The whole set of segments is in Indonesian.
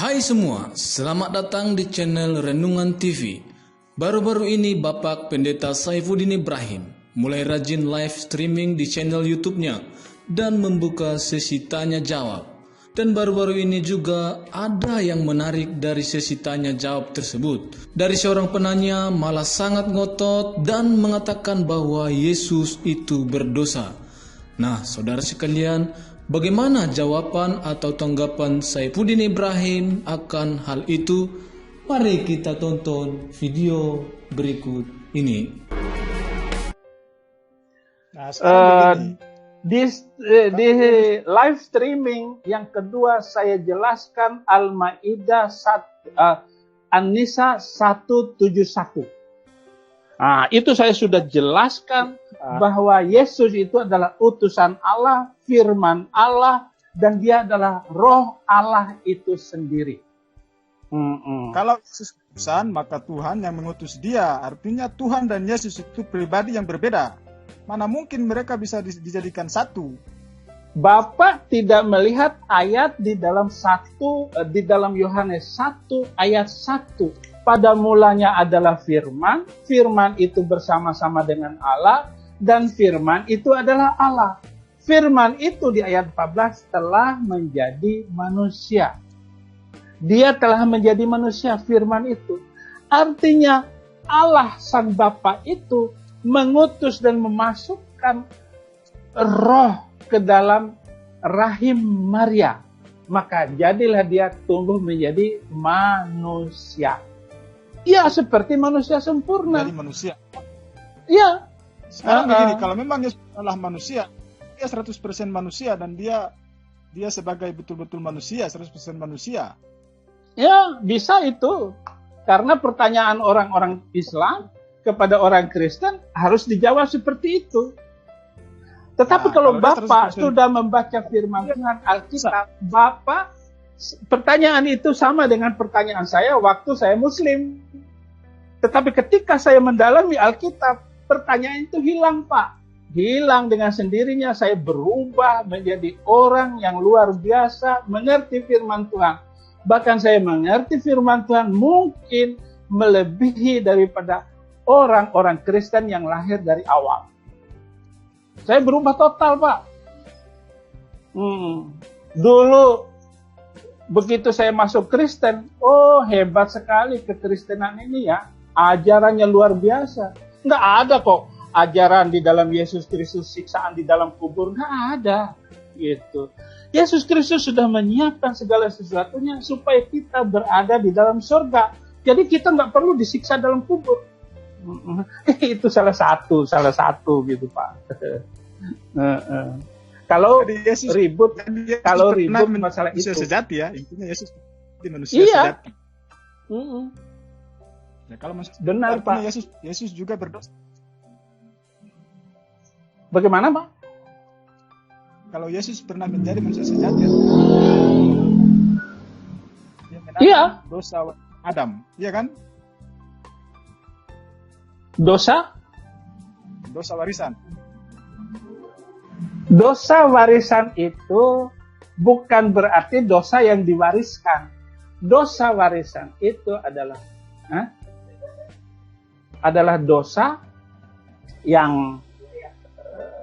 Hai semua, selamat datang di channel Renungan TV. Baru-baru ini Bapak Pendeta Saifuddin Ibrahim mulai rajin live streaming di channel YouTube-nya dan membuka sesi tanya jawab. Dan baru-baru ini juga ada yang menarik dari sesi tanya jawab tersebut. Dari seorang penanya malah sangat ngotot dan mengatakan bahwa Yesus itu berdosa. Nah, saudara sekalian, bagaimana jawaban atau tanggapan Saifuddin Ibrahim akan hal itu? Mari kita tonton video berikut ini. Nah, sekarang Di live streaming yang kedua saya jelaskan Al-Maidah An-Nisa 171. Nah, itu saya sudah jelaskan bahwa Yesus itu adalah utusan Allah, firman Allah, dan dia adalah roh Allah itu sendiri. kalau Yesus utusan, maka Tuhan yang mengutus dia. Artinya Tuhan dan Yesus itu pribadi yang berbeda. Mana mungkin mereka bisa dijadikan satu? Bapak tidak melihat ayat di dalam Yohanes 1 ayat 1. Pada mulanya adalah firman, firman itu bersama-sama dengan Allah, dan firman itu adalah Allah. Firman itu di ayat 14 telah menjadi manusia. Dia telah menjadi manusia, firman itu. Artinya Allah Sang Bapa itu mengutus dan memasukkan roh ke dalam rahim Maria. Maka jadilah dia tumbuh menjadi manusia. Ya, seperti manusia sempurna. Dari manusia. Ya. Sekarang begini, kalau memang Yesus adalah manusia, dia 100% manusia dan dia sebagai betul-betul manusia, 100% manusia. Ya, bisa itu. Karena pertanyaan orang-orang Islam kepada orang Kristen harus dijawab seperti itu. Tetapi kalau Bapak sudah membaca firman Tuhan Alkitab, Bapak, pertanyaan itu sama dengan pertanyaan saya waktu saya Muslim. Tetapi ketika saya mendalami Alkitab, pertanyaan itu hilang, Pak. Hilang dengan sendirinya, saya berubah menjadi orang yang luar biasa, mengerti firman Tuhan. Bahkan saya mengerti firman Tuhan mungkin melebihi daripada orang-orang Kristen yang lahir dari awal. Saya berubah total, Pak. Dulu begitu saya masuk Kristen, hebat sekali kekristenan ini ya. Ajarannya luar biasa. Nggak ada kok ajaran di dalam Yesus Kristus, siksaan di dalam kubur. Nggak ada. Gitu. Yesus Kristus sudah menyiapkan segala sesuatunya supaya kita berada di dalam surga. Jadi kita nggak perlu disiksa dalam kubur. Itu salah satu gitu, Pak. Kalau ribut masalah itu sejati ya, intinya Yesus di manusia sejati. Ya, kalau benar, Pak. Yesus juga berdosa. Bagaimana, Pak? Kalau Yesus pernah menjadi manusia sejati, iya. Dosa Adam, iya kan? Dosa warisan. Dosa warisan itu bukan berarti dosa yang diwariskan. Dosa warisan itu adalah dosa yang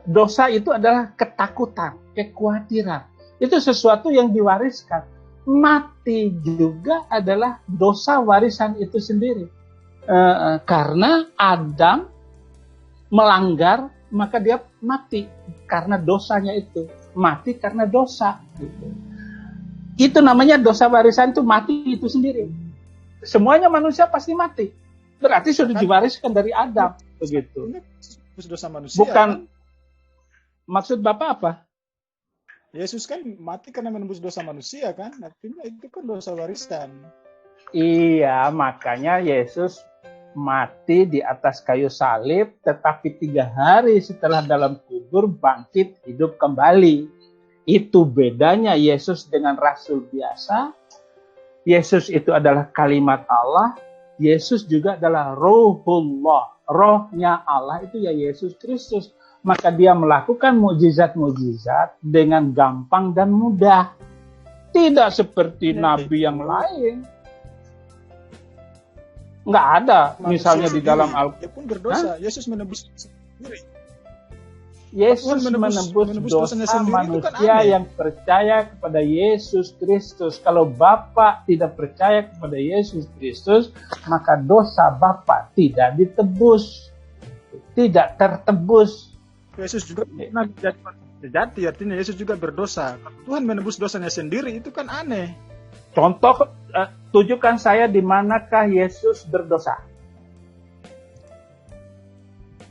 dosa itu adalah ketakutan, kekhawatiran. Itu sesuatu yang diwariskan. Mati juga adalah dosa warisan itu sendiri. Karena Adam melanggar, maka dia mati karena dosanya itu. Mati karena dosa. Itu namanya dosa warisan, itu mati itu sendiri. Semuanya manusia pasti mati. Berarti sudah diwariskan dari Adam. Begitu. Dosa manusia. Bukan. Maksud Bapak apa? Yesus kan mati karena menembus dosa manusia kan? Artinya itu kan dosa warisan. Iya, makanya Yesus mati di atas kayu salib, tetapi 3 hari setelah dalam kubur bangkit hidup kembali. Itu bedanya Yesus dengan rasul biasa. Yesus itu adalah kalimat Allah. Yesus juga adalah Ruhullah. Rohnya Allah itu ya Yesus Kristus. Maka dia melakukan mukjizat-mukjizat dengan gampang dan mudah. Tidak seperti nabi yang lain. Nggak ada. Misalnya di dalam Dia pun berdosa. Yesus menebus sendiri. Yesus menebus dosa manusia yang percaya kepada Yesus Kristus. Kalau Bapa tidak percaya kepada Yesus Kristus, maka dosa Bapa tidak ditebus, tidak tertebus. Yesus juga pernah menjadi manusia sejati, artinya Yesus juga berdosa. Tuhan menebus dosanya sendiri, itu kan aneh. Contoh, tunjukkan saya di manakah Yesus berdosa.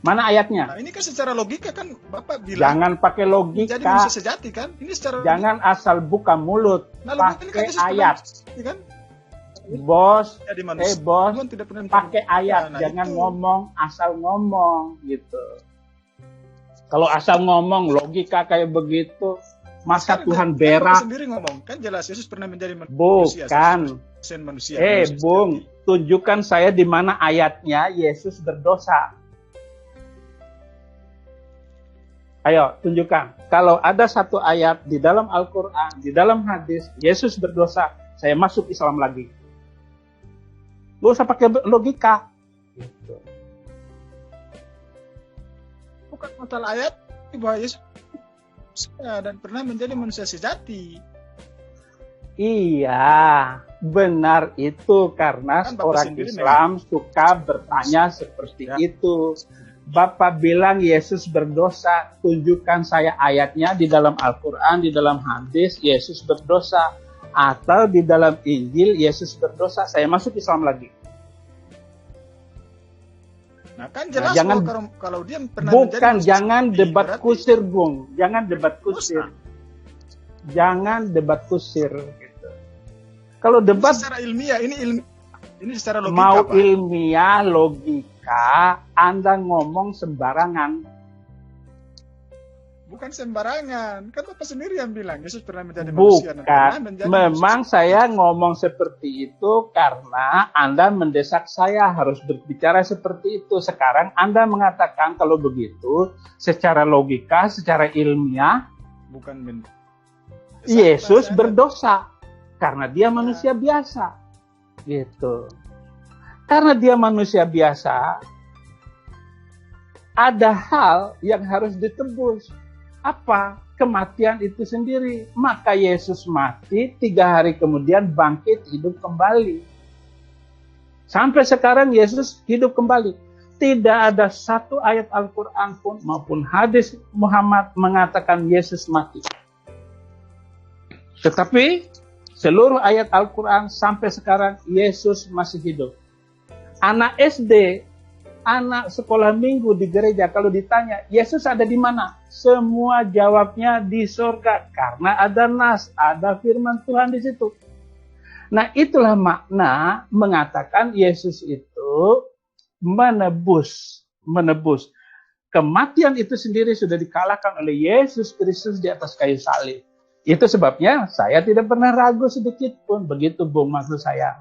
Mana ayatnya? Nah, ini kan secara logika kan Bapak bilang. Jangan pakai logika. Jadi manusia sejati kan? Ini secara jangan logika. Asal buka mulut. Nah, pakai ayat. Kan? Bos, bos, pakai ayat. Nah, jangan itu. ngomong, asal ngomong gitu. Kalau asal ngomong logika kayak begitu, masa Tuhan berak? Sendiri ngomong kan jelas Yesus pernah menjadi manusia. Bukan. Manusia. Bung, tunjukkan saya di mana ayatnya Yesus berdosa. Ayo, tunjukkan. Kalau ada satu ayat di dalam Al-Quran, di dalam hadis, Yesus berdosa, saya masuk Islam lagi. Gak usah pakai logika. Gitu. Bukan masalah ayat, bahwa Yesus dan pernah menjadi manusia sejati. Iya, benar itu karena kan orang Islam suka bertanya seperti itu. Bapak bilang Yesus berdosa, tunjukkan saya ayatnya di dalam Al-Quran, di dalam hadis, Yesus berdosa. Atau di dalam Injil, Yesus berdosa, saya masuk Islam lagi. Nah kan jelas jangan, kalau dia pernah bukan, jangan debat kusir, Bung. Jangan debat kusir. Jangan debat kusir. Gitu. Kalau debat... Ini secara ilmiah, ini secara logika, mau Pak. Ilmiah, logika, Anda ngomong sembarangan. Bukan sembarangan. Kan Bapak sendiri yang bilang Yesus pernah menjadi manusia. Bukan. Memang manusia. Saya ngomong seperti itu karena Anda mendesak saya harus berbicara seperti itu. Sekarang Anda mengatakan kalau begitu, secara logika, secara ilmiah, bukan Yesus berdosa karena dia manusia biasa. Gitu. Karena dia manusia biasa, ada hal yang harus ditebus. Apa? Kematian itu sendiri. Maka Yesus mati, 3 hari kemudian bangkit hidup kembali. Sampai sekarang Yesus hidup kembali. Tidak ada satu ayat Al-Quran pun maupun hadis Muhammad mengatakan Yesus mati. Tetapi seluruh ayat Al-Quran sampai sekarang Yesus masih hidup. Anak SD, anak sekolah minggu di gereja, kalau ditanya, Yesus ada di mana? Semua jawabnya di surga. Karena ada nas, ada firman Tuhan di situ. Nah itulah makna mengatakan Yesus itu menebus. Kematian itu sendiri sudah dikalahkan oleh Yesus Kristus di atas kayu salib. Itu sebabnya saya tidak pernah ragu sedikit pun. Begitu Bung maksud saya.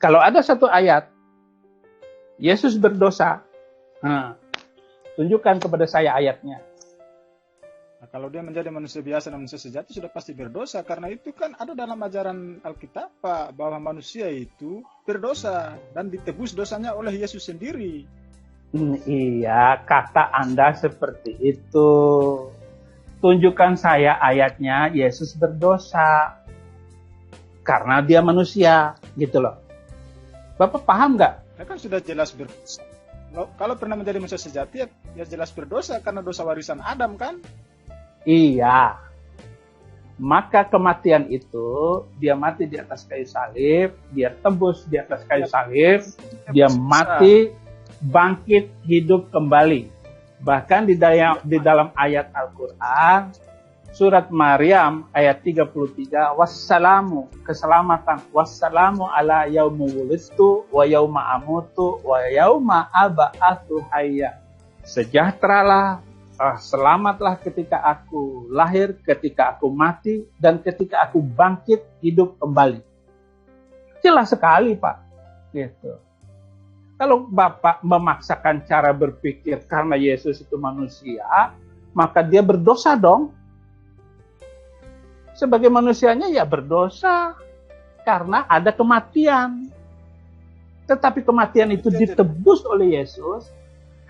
Kalau ada satu ayat, Yesus berdosa, tunjukkan kepada saya ayatnya. Nah, kalau dia menjadi manusia biasa dan manusia sejati sudah pasti berdosa. Karena itu kan ada dalam ajaran Alkitab, Pak, bahwa manusia itu berdosa dan ditebus dosanya oleh Yesus sendiri. Iya, kata Anda seperti itu. Tunjukkan saya ayatnya, Yesus berdosa. Karena dia manusia, gitu loh. Bapak paham nggak? Ya kan sudah jelas berdosa. Kalau pernah menjadi manusia sejati, ya jelas berdosa karena dosa warisan Adam kan? Iya. Maka kematian itu, dia mati di atas kayu salib, dia tebus di atas kayu salib, dia mati, bangkit, hidup kembali. Bahkan di dalam ayat Al-Quran, surat Maryam ayat 33, wassalamu, keselamatan, wassalamu ala yaumu wulistu, wa yauma amutu, wa yauma aba'atu hayya. Sejahteralah, selamatlah ketika aku lahir, ketika aku mati, dan ketika aku bangkit, hidup kembali. Jelas sekali, Pak. Gitu. Kalau Bapak memaksakan cara berpikir karena Yesus itu manusia, maka dia berdosa dong. Sebagai manusianya ya berdosa karena ada kematian. Tetapi kematian itu ditebus oleh Yesus,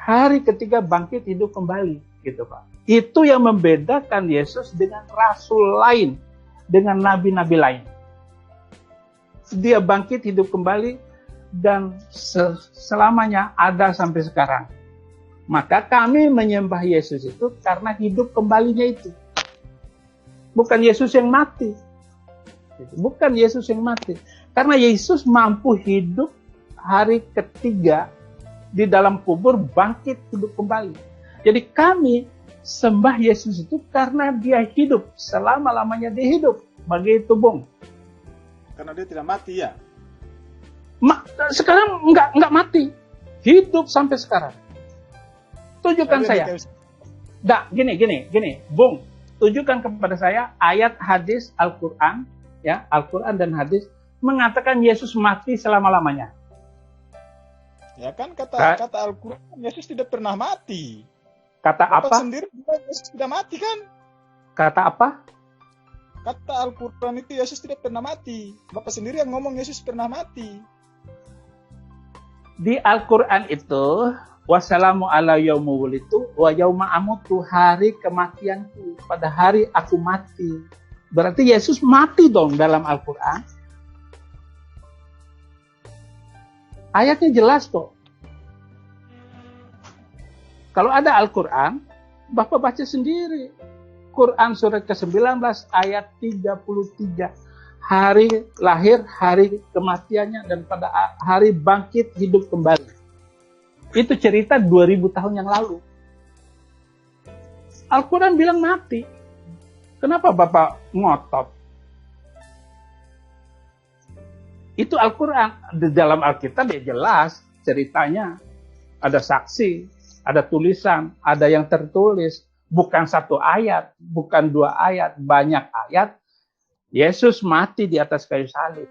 hari ketiga bangkit hidup kembali, gitu Pak. Itu yang membedakan Yesus dengan rasul lain, dengan nabi-nabi lain. Dia bangkit hidup kembali dan selamanya ada sampai sekarang. Maka kami menyembah Yesus itu karena hidup kembalinya itu. Bukan Yesus yang mati. Bukan Yesus yang mati. Karena Yesus mampu hidup hari ketiga di dalam kubur, bangkit hidup kembali. Jadi kami sembah Yesus itu karena dia hidup. Selama-lamanya dia hidup. Begitu, Bung. Karena dia tidak mati ya? Sekarang enggak mati. Hidup sampai sekarang. Tunjukkan saya. Gini, Bung. Tunjukkan kepada saya ayat hadis Al-Quran, ya, Al-Quran dan hadis mengatakan Yesus mati selama-lamanya. Ya kan kata Al-Quran, Yesus tidak pernah mati. Kata Bapak apa? sendiri bilang Yesus tidak mati kan? Kata apa? Kata Al-Quran itu Yesus tidak pernah mati. Bapak sendiri yang ngomong Yesus pernah mati. Di Al-Quran itu, wassalamu ala yaumu wulitu wa yauma amutu, hari kematianku, pada hari aku mati. Berarti Yesus mati dong dalam Al-Quran. Ayatnya jelas kok. Kalau ada Al-Quran, Bapak baca sendiri. Quran surat ke-19 ayat 33. Hari lahir, hari kematiannya, dan pada hari bangkit hidup kembali. Itu cerita 2000 tahun yang lalu. Al-Quran bilang mati. Kenapa Bapak ngotot? Itu Al-Quran. Di dalam Alkitab ya jelas ceritanya. Ada saksi, ada tulisan, ada yang tertulis. Bukan satu ayat, bukan dua ayat, banyak ayat. Yesus mati di atas kayu salib.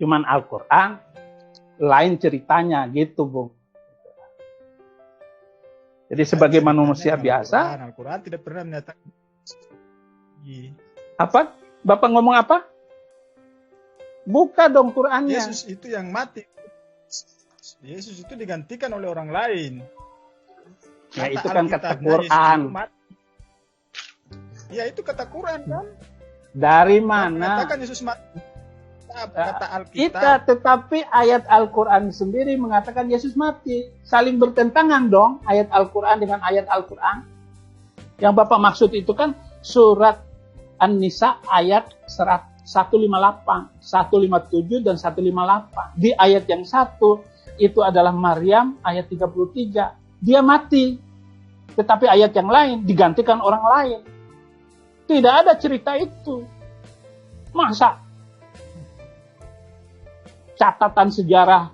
Cuman Al-Quran lain ceritanya gitu, Bung. Jadi sebagai manusia biasa, Al-Quran tidak pernah menyatakan. Apa? Bapak ngomong apa? Buka dong Qurannya. Yesus itu yang mati. Yesus itu digantikan oleh orang lain. Nah, itu kan kata Quran. Ya, itu kata Quran kan? Dari mana? Katakan Yesus mati. Kata Alkitab. Tetapi ayat Al-Quran sendiri mengatakan Yesus mati. Saling bertentangan dong ayat Al-Quran dengan ayat Al-Quran. Yang Bapak maksud itu kan surat An-Nisa ayat 158, 157 dan 158. Di ayat yang satu itu adalah Maryam ayat 33. Dia mati. Tetapi ayat yang lain digantikan orang lain. Tidak ada cerita itu. Masa catatan sejarah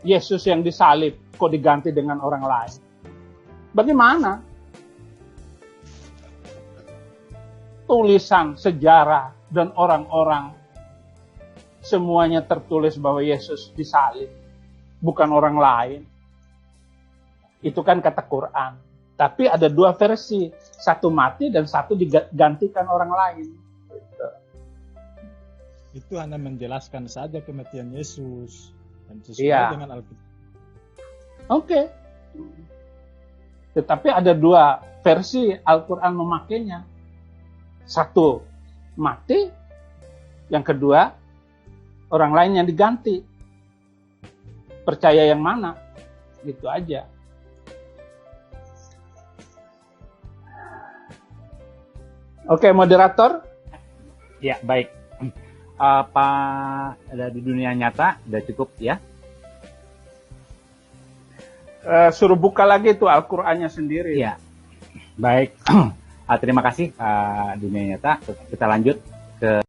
Yesus yang disalib kok diganti dengan orang lain? Bagaimana? Tulisan sejarah dan orang-orang semuanya tertulis bahwa Yesus disalib, bukan orang lain. Itu kan kata Quran. Tapi ada dua versi, satu mati dan satu digantikan orang lain. Itu hanya menjelaskan saja kematian Yesus dan sesuai dengan Alkitab. Oke. Tetapi ada dua versi Al-Quran memakainya. Satu mati, yang kedua orang lain yang diganti. Percaya yang mana? Gitu aja. Oke, moderator. Ya, baik. Apa ada di dunia nyata udah cukup ya? Suruh buka lagi tuh Al-Qur'annya sendiri. Ya, baik. Terima kasih dunia nyata. Kita lanjut ke